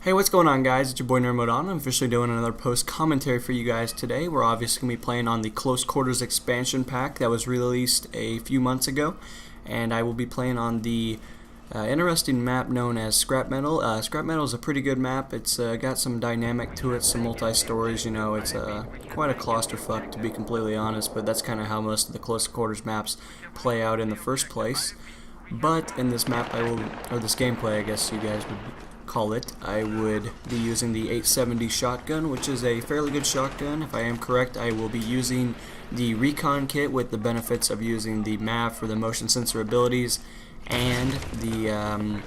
Hey, what's going on, guys? It's your boy Nerdmode. I'm officially doing another post commentary for you guys today. We're obviously going to be playing on the Close Quarters expansion pack that was released a few months ago, and I will be playing on the interesting map known as Scrap Metal. Scrap Metal is a pretty good map. It's got some dynamic to it, some multi-stories. You know, it's quite a clusterfuck, to be completely honest, but that's kind of how most of the Close Quarters maps play out in the first place. But in this map, or this gameplay, I guess you guys would call it, I would be using the 870 shotgun, which is a fairly good shotgun. If I am correct, I will be using the recon kit with the benefits of using the MAV for the motion sensor abilities and the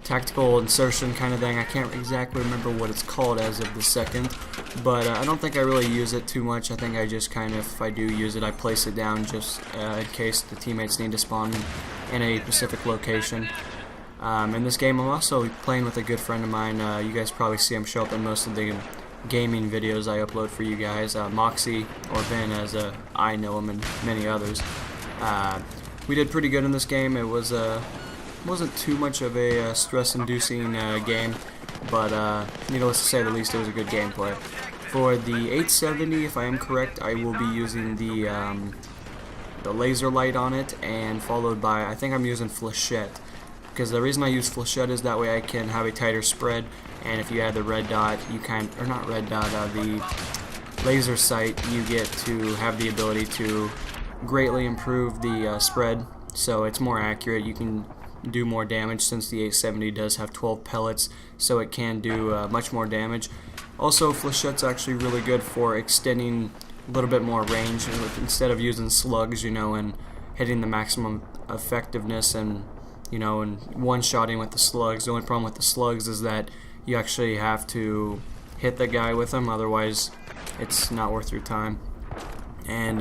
tactical insertion kind of thing. I can't exactly remember what it's called as of the second, but I don't think I really use it too much. I think I just kind of, if I do use it, I place it down just in case the teammates need to spawn in a specific location. In this game, I'm also playing with a good friend of mine. You guys probably see him show up in most of the gaming videos I upload for you guys. Moxie, or Ben as I know him, and many others. We did pretty good in this game. It wasn't too much of a stress-inducing game, but needless to say the least, it was a good gameplay. For the 870, if I am correct, I will be using the laser light on it, and followed by, I think I'm using Flechette. Because the reason I use Flechette is that way I can have a tighter spread, and if you add the red dot, or not red dot, the laser sight, you get to have the ability to greatly improve the spread, so it's more accurate. You can do more damage since the 870 does have 12 pellets, so it can do much more damage. Also, Flechette's actually really good for extending a little bit more range, instead of using slugs, you know, and hitting the maximum effectiveness and one-shotting with the slugs. The only problem with the slugs is that you actually have to hit the guy with them, otherwise it's not worth your time. And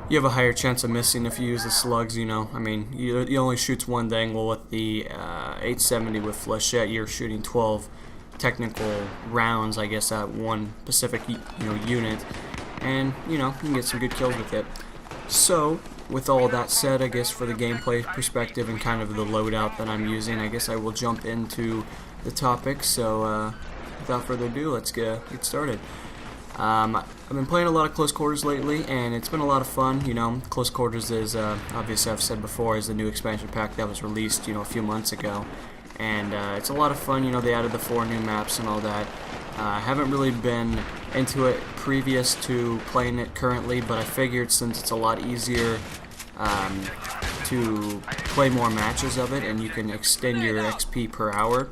you have a higher chance of missing if you use the slugs, you know. I mean, you only shoots one thing. Well, with the 870 with Flechette, you're shooting 12 technical rounds, I guess, at one specific unit. And, you can get some good kills with it. So, with all that said, I guess for the gameplay perspective and kind of the loadout that I'm using, I guess I will jump into the topic. So without further ado, let's get started. I've been playing a lot of Close Quarters lately, and it's been a lot of fun. Close Quarters is, obviously I've said before, is the new expansion pack that was released, a few months ago. And it's a lot of fun. They added the 4 new maps and all that. I haven't really been into it previous to playing it currently, but I figured since it's a lot easier to play more matches of it, and you can extend your XP per hour,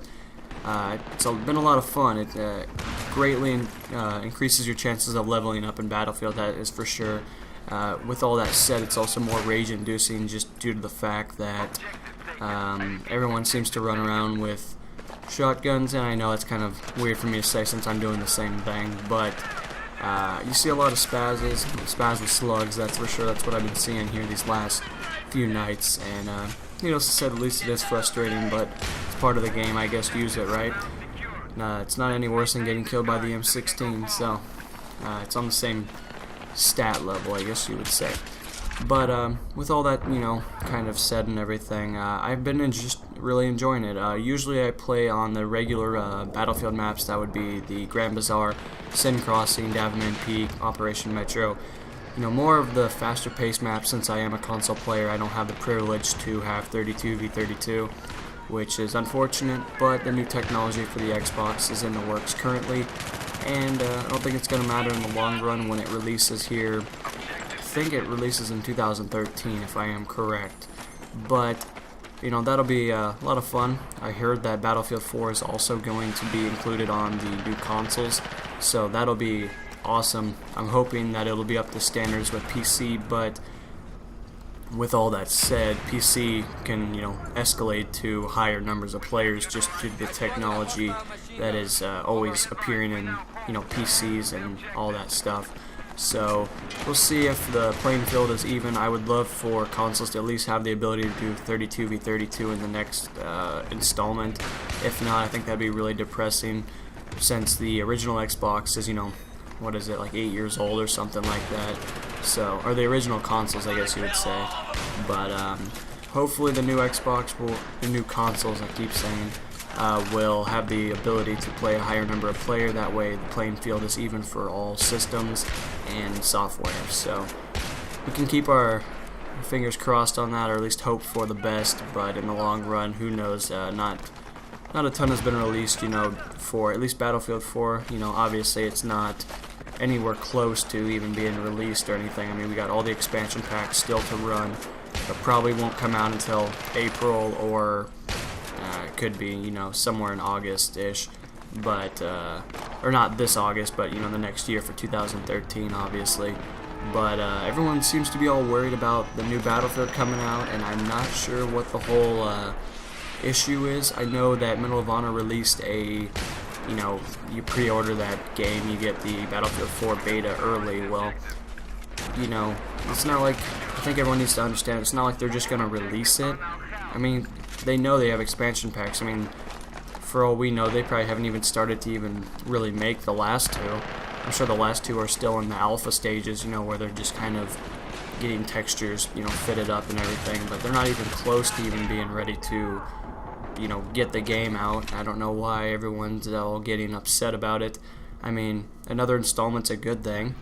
it's been a lot of fun. It greatly increases your chances of leveling up in Battlefield, that is for sure. With all that said, it's also more rage-inducing just due to the fact that everyone seems to run around with shotguns, and I know it's kind of weird for me to say since I'm doing the same thing, but you see a lot of spaz with slugs, that's for sure. That's what I've been seeing here these last few nights, and to say the least, it is frustrating, but it's part of the game, I guess. Use it, right? It's not any worse than getting killed by the M16, so it's on the same stat level, I guess you would say. But with all that, kind of said and everything, I've been just really enjoying it. Usually I play on the regular Battlefield maps. That would be the Grand Bazaar, Sin Crossing, Davenant Peak, Operation Metro. More of the faster paced maps. Since I am a console player, I don't have the privilege to have 32v32, which is unfortunate, but the new technology for the Xbox is in the works currently, and I don't think it's going to matter in the long run when it releases here. I think it releases in 2013 if I am correct, but that'll be a lot of fun. I heard that Battlefield 4 is also going to be included on the new consoles, so that'll be awesome. I'm hoping that it'll be up to standards with PC, but with all that said, PC can escalate to higher numbers of players just due to the technology that is always appearing in PCs and all that stuff. So we'll see if the playing field is even. I would love for consoles to at least have the ability to do 32v32 in the next installment. If not, I think that'd be really depressing, since the original Xbox is, what is it, like 8 years old or something like that. So, or the original consoles, I guess you would say. But hopefully the new Xbox the new consoles, I keep saying, will have the ability to play a higher number of players. That way the playing field is even for all systems and software. So we can keep our fingers crossed on that, or at least hope for the best, but in the long run, who knows. Not a ton has been released, for at least Battlefield 4. Obviously it's not anywhere close to even being released or anything. I mean, we got all the expansion packs still to run. It probably won't come out until April, or it could be, somewhere in August-ish, but or not this August, but the next year for 2013, obviously. But everyone seems to be all worried about the new Battlefield coming out, and I'm not sure what the whole issue is. I know that Medal of Honor released a, you pre-order that game, you get the Battlefield 4 beta early. Well, it's not like, I think everyone needs to understand, it's not like they're just going to release it. I mean, they know they have expansion packs. I mean, for all we know, they probably haven't even started to even really make the last two. I'm sure the last two are still in the alpha stages, where they're just kind of getting textures, fitted up and everything, but they're not even close to even being ready to, get the game out. I don't know why everyone's all getting upset about it. I mean, another installment's a good thing,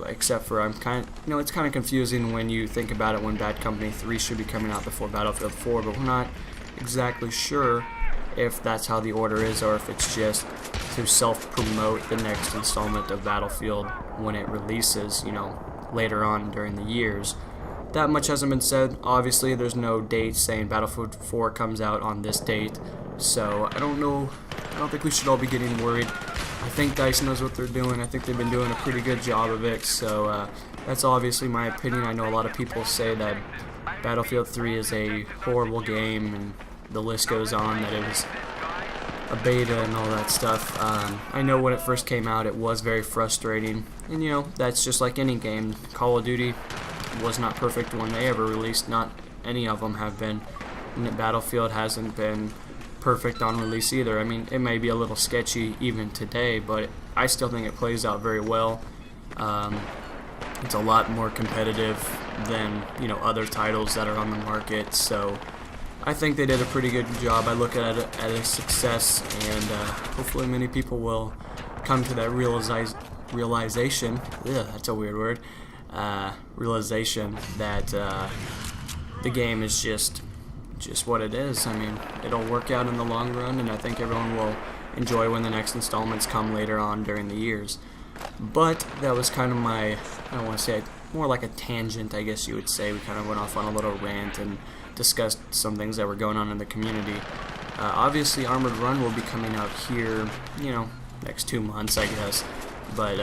except for it's kind of confusing when you think about it, when Bad Company 3 should be coming out before Battlefield 4, but we're not exactly sure if that's how the order is, or if it's just to self-promote the next installment of Battlefield when it releases, later on during the years. That much hasn't been said. Obviously, there's no date saying Battlefield 4 comes out on this date, so I don't know. I don't think we should all be getting worried. I think DICE knows what they're doing. I think they've been doing a pretty good job of it, so that's obviously my opinion. I know a lot of people say that Battlefield 3 is a horrible game, and the list goes on, that it was a beta and all that stuff. I know when it first came out, it was very frustrating, and that's just like any game. Call of Duty was not perfect when they ever released. Not any of them have been. And Battlefield hasn't been perfect on release either. I mean, it may be a little sketchy even today, but I still think it plays out very well. It's a lot more competitive than other titles that are on the market, so I think they did a pretty good job. I look at it as a success, and hopefully many people will come to that realization. Yeah, that's a weird word. Realization that the game is just what it is. I mean, it'll work out in the long run, and I think everyone will enjoy when the next installments come later on during the years. But that was kind of my, I don't want to say it, more like a tangent, I guess you would say. We kind of went off on a little rant and discussed some things that were going on in the community. Obviously, Armored Run will be coming out here, next 2 months, I guess. But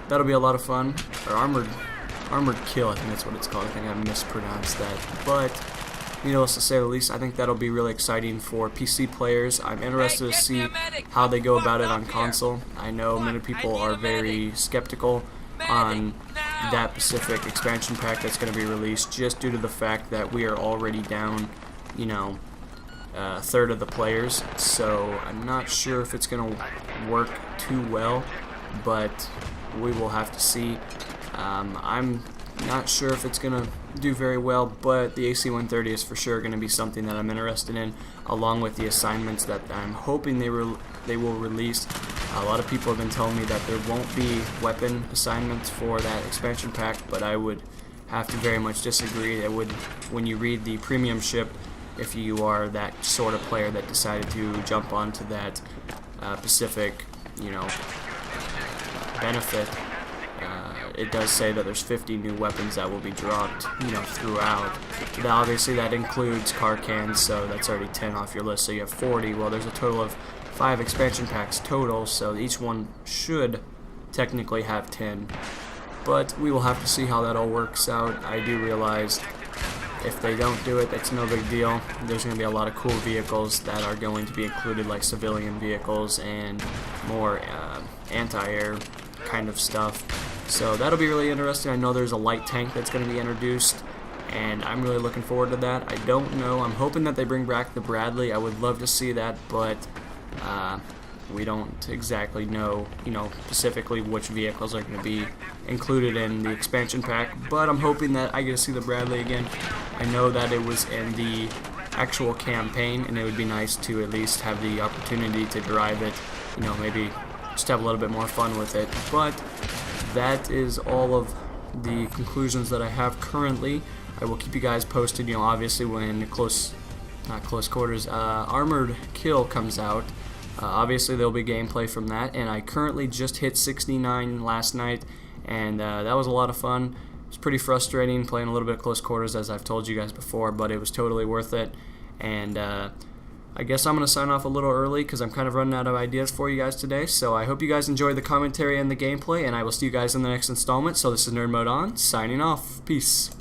that'll be a lot of fun. Or Armored Kill, I think that's what it's called. I think I mispronounced that. But needless to say the least, I think that'll be really exciting for PC players. I'm interested to see how they go about it on console. I know many people are very skeptical on that specific expansion pack that's going to be released, just due to the fact that we are already down, a third of the players. So I'm not sure if it's going to work too well, but we will have to see. I'm not sure if it's going to do very well, but the AC-130 is for sure going to be something that I'm interested in, along with the assignments that I'm hoping they will release. A lot of people have been telling me that there won't be weapon assignments for that expansion pack, but I would have to very much disagree. It would, when you read the premium ship, if you are that sort of player that decided to jump onto that Pacific, benefit, it does say that there's 50 new weapons that will be dropped, throughout. Now, obviously, that includes car cans, so that's already 10 off your list, so you have 40. Well, there's a total of 5 expansion packs total, so each one should technically have 10. But we will have to see how that all works out. I do realize if they don't do it, it's no big deal. There's going to be a lot of cool vehicles that are going to be included, like civilian vehicles and more anti-air kind of stuff. So that'll be really interesting. I know there's a light tank that's going to be introduced, and I'm really looking forward to that. I don't know. I'm hoping that they bring back the Bradley. I would love to see that, but we don't exactly know, specifically which vehicles are going to be included in the expansion pack. But I'm hoping that I get to see the Bradley again. I know that it was in the actual campaign, and it would be nice to at least have the opportunity to drive it, you know, maybe just have a little bit more fun with it. But that is all of the conclusions that I have currently. I will keep you guys posted, you know, obviously when not close quarters, Armored Kill comes out. Obviously there'll be gameplay from that, and I currently just hit 69 last night, and that was a lot of fun. It's pretty frustrating playing a little bit close quarters, as I've told you guys before, but it was totally worth it. And I guess I'm going to sign off a little early because I'm kind of running out of ideas for you guys today. So I hope you guys enjoyed the commentary and the gameplay, and I will see you guys in the next installment. So this is Nerd Mode On, signing off. Peace.